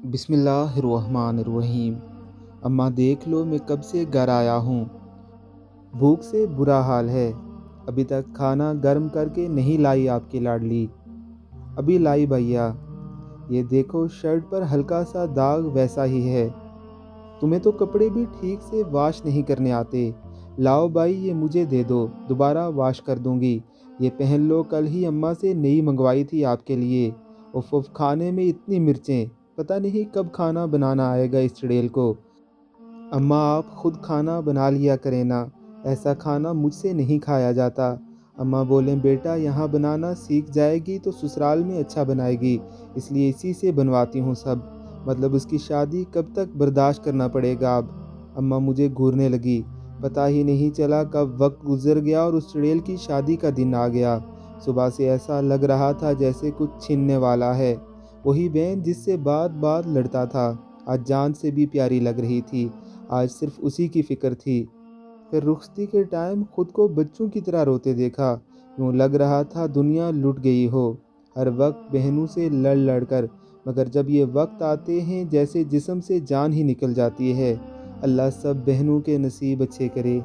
بسم اللہ الرحمن الرحیم۔ اماں دیکھ لو میں کب سے گھر آیا ہوں، بھوک سے برا حال ہے، ابھی تک کھانا گرم کر کے نہیں لائی آپ کی لاڈلی۔ ابھی لائی بھیا، یہ دیکھو شرٹ پر ہلکا سا داغ ویسا ہی ہے، تمہیں تو کپڑے بھی ٹھیک سے واش نہیں کرنے آتے، لاؤ بھائی یہ مجھے دے دو، دوبارہ واش کر دوں گی، یہ پہن لو، کل ہی اماں سے نئی منگوائی تھی آپ کے لیے۔ اف اف، کھانے میں اتنی مرچیں، پتہ نہیں کب کھانا بنانا آئے گا اس چڑیل کو۔ اماں آپ خود کھانا بنا لیا کریں نا، ایسا کھانا مجھ سے نہیں کھایا جاتا۔ اماں بولیں بیٹا یہاں بنانا سیکھ جائے گی تو سسرال میں اچھا بنائے گی، اس لیے اسی سے بنواتی ہوں سب، مطلب اس کی شادی کب تک برداشت کرنا پڑے گا اب۔ اماں مجھے گھورنے لگی، پتہ ہی نہیں چلا کب وقت گزر گیا اور اس چڑیل کی شادی کا دن آ گیا۔ صبح سے ایسا لگ رہا تھا جیسے کچھ چھننے والا ہے، وہی بہن جس سے بات بات لڑتا تھا، آج جان سے بھی پیاری لگ رہی تھی، آج صرف اسی کی فکر تھی۔ پھر رخصتی کے ٹائم خود کو بچوں کی طرح روتے دیکھا، یوں لگ رہا تھا دنیا لٹ گئی ہو، ہر وقت بہنوں سے لڑ لڑ کر، مگر جب یہ وقت آتے ہیں جیسے جسم سے جان ہی نکل جاتی ہے۔ اللہ سب بہنوں کے نصیب اچھے کرے۔